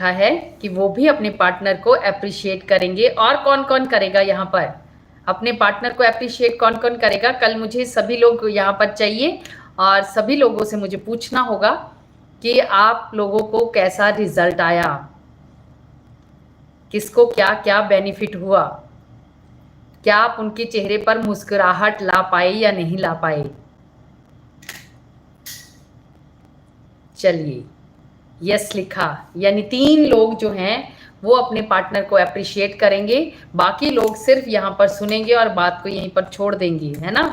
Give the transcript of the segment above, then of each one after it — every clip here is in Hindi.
है कि वो भी अपने पार्टनर को अप्रिशिएट करेंगे। और कौन कौन करेगा यहाँ पर अपने पार्टनर को अप्रिशिएट? कौन कौन करेगा? कल मुझे सभी लोग यहाँ पर चाहिए और सभी लोगों से मुझे पूछना होगा कि आप लोगों को कैसा रिजल्ट आया, किसको क्या क्या बेनिफिट हुआ, क्या आप उनके चेहरे पर मुस्कुराहट ला पाए या नहीं ला पाए। चलिए, यस लिखा, यानी 3 लोग जो हैं वो अपने पार्टनर को अप्रिशिएट करेंगे, बाकी लोग सिर्फ यहाँ पर सुनेंगे और बात को यहीं पर छोड़ देंगे, है ना।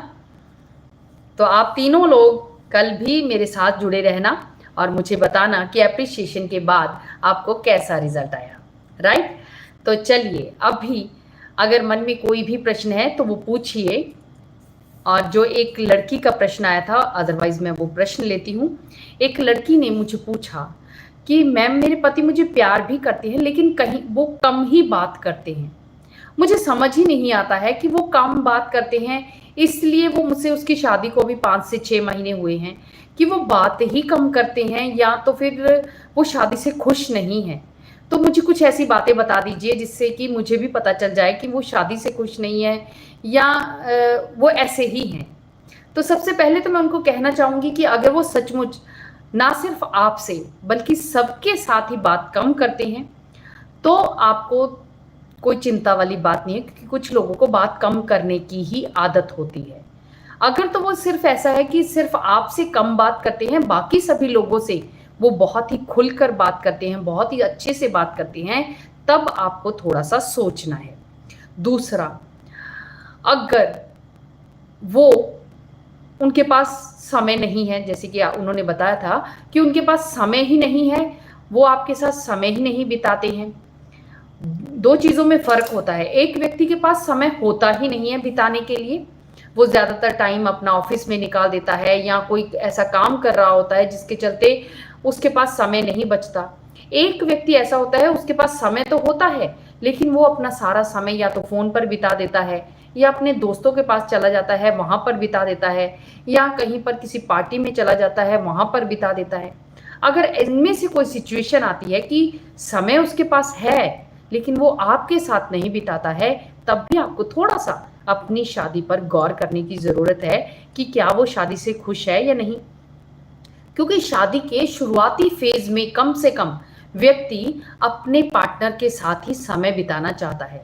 तो आप तीनों लोग कल भी मेरे साथ जुड़े रहना और मुझे बताना कि अप्रिशिएशन के बाद आपको कैसा रिजल्ट आया, राइट। तो चलिए, अभी अगर मन में कोई भी प्रश्न है तो वो पूछिए। और जो एक लड़की का प्रश्न आया था, अदरवाइज मैं वो प्रश्न लेती हूँ। एक लड़की ने मुझे पूछा कि मैम, मेरे पति मुझे प्यार भी करते हैं लेकिन कहीं वो कम ही बात करते हैं। मुझे समझ ही नहीं आता है कि वो कम बात करते हैं, इसलिए वो मुझसे, उसकी शादी को भी 5 से 6 महीने हुए हैं, कि वो बात ही कम करते हैं या तो फिर वो शादी से खुश नहीं है। तो मुझे कुछ ऐसी बातें बता दीजिए जिससे कि मुझे भी पता चल जाए कि वो शादी से खुश नहीं है या वो ऐसे ही हैं। तो सबसे पहले तो मैं उनको कहना चाहूँगी कि अगर वो सचमुच ना सिर्फ आपसे बल्कि सबके साथ ही बात कम करते हैं तो आपको कोई चिंता वाली बात नहीं है, क्योंकि कुछ लोगों को बात कम करने की ही आदत होती है। अगर तो वो सिर्फ ऐसा है कि सिर्फ आपसे कम बात करते हैं, बाकी सभी लोगों से वो बहुत ही खुलकर बात करते हैं, बहुत ही अच्छे से बात करते हैं, तब आपको थोड़ा सा सोचना है। दूसरा, अगर वो, उनके पास समय नहीं है, जैसे कि उन्होंने बताया था कि उनके पास समय ही नहीं है, वो आपके साथ समय ही नहीं बिताते हैं। 2 चीज़ों में फ़र्क होता है। एक व्यक्ति के पास समय होता ही नहीं है बिताने के लिए, वो ज़्यादातर टाइम अपना ऑफिस में निकाल देता है या कोई ऐसा काम कर रहा होता है जिसके चलते उसके पास समय नहीं बचता। एक व्यक्ति ऐसा होता है, उसके पास समय तो होता है लेकिन वो अपना सारा समय या तो फ़ोन पर बिता देता है या अपने दोस्तों के पास चला जाता है, वहाँ पर बिता देता है, या कहीं पर किसी पार्टी में चला जाता है, वहाँ पर बिता देता है। अगर इनमें से कोई सिचुएशन आती है कि समय उसके पास है लेकिन वो आपके साथ नहीं बिताता है, तब भी आपको थोड़ा सा अपनी शादी पर गौर करने की ज़रूरत है कि क्या वो शादी से खुश है या नहीं। क्योंकि शादी के शुरुआती फेज़ में कम से कम व्यक्ति अपने पार्टनर के साथ ही समय बिताना चाहता है।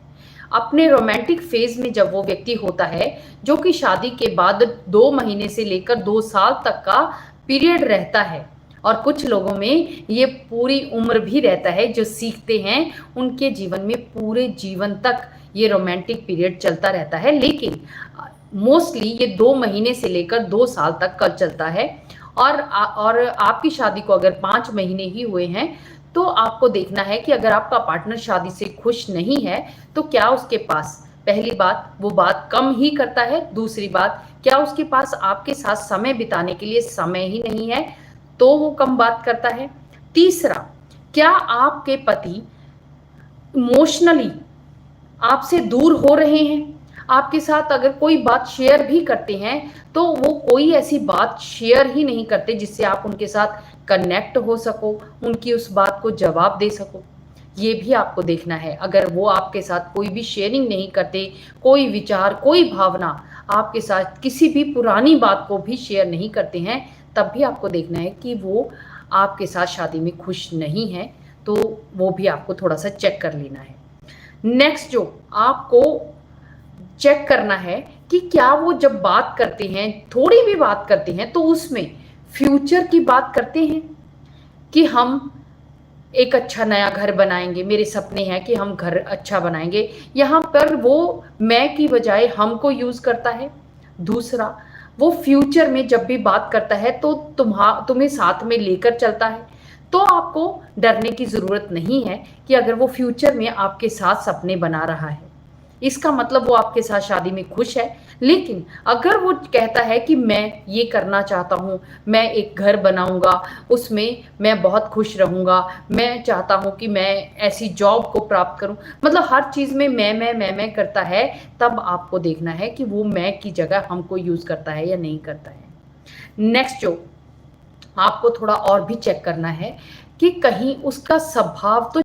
अपने रोमांटिक फेज़ में जब वो व्यक्ति होता है, जो कि शादी के बाद 2 महीने से लेकर 2 साल तक का पीरियड रहता है, और कुछ लोगों में ये पूरी उम्र भी रहता है, जो सीखते हैं उनके जीवन में पूरे जीवन तक ये रोमांटिक पीरियड चलता रहता है। लेकिन मोस्टली ये 2 महीने से लेकर 2 साल तक का चलता है। और आपकी शादी को अगर 5 महीने ही हुए हैं तो आपको देखना है कि अगर आपका पार्टनर शादी से खुश नहीं है तो क्या उसके पास, पहली बात, वो बात कम ही करता है, दूसरी बात, क्या उसके पास आपके साथ समय बिताने के लिए समय ही नहीं है तो वो कम बात करता है। तीसरा, क्या आपके पति इमोशनली आपसे दूर हो रहे हैं? आपके साथ अगर कोई बात शेयर भी करते हैं तो वो कोई ऐसी बात शेयर ही नहीं करते जिससे आप उनके साथ कनेक्ट हो सको, उनकी उस बात को जवाब दे सको। ये भी आपको देखना है। अगर वो आपके साथ कोई भी शेयरिंग नहीं करते, कोई विचार, कोई भावना आपके साथ किसी भी पुरानी बात को भी शेयर नहीं करते हैं, तब भी आपको देखना है कि वो आपके साथ शादी में खुश नहीं है, तो वो भी आपको थोड़ा सा चेक कर लेना है। नेक्स्ट जो आपको चेक करना है कि क्या वो जब बात करते हैं, थोड़ी भी बात करते हैं, तो उसमें फ्यूचर की बात करते हैं कि हम एक अच्छा नया घर बनाएंगे, मेरे सपने हैं कि हम घर अच्छा बनाएंगे। यहाँ पर वो मैं की बजाय हमको यूज़ करता है। दूसरा, वो फ्यूचर में जब भी बात करता है तो तुम्हें साथ में लेकर चलता है। तो आपको डरने की ज़रूरत नहीं है कि अगर वो फ्यूचर में आपके साथ सपने बना रहा है, इसका मतलब वो आपके साथ शादी में खुश है। लेकिन अगर वो कहता है कि मैं ये करना चाहता हूँ, मैं एक घर बनाऊंगा, उसमें मैं बहुत खुश रहूँगा, मैं चाहता हूँ कि मैं ऐसी जॉब को प्राप्त करूँ, मतलब हर चीज़ में मैं करता है, तब आपको देखना है कि वो मैं की जगह हमको यूज़ करता है या नहीं करता है। नेक्स्ट जो आपको थोड़ा और भी चेक करना है कि कहीं उसका स्वभाव तो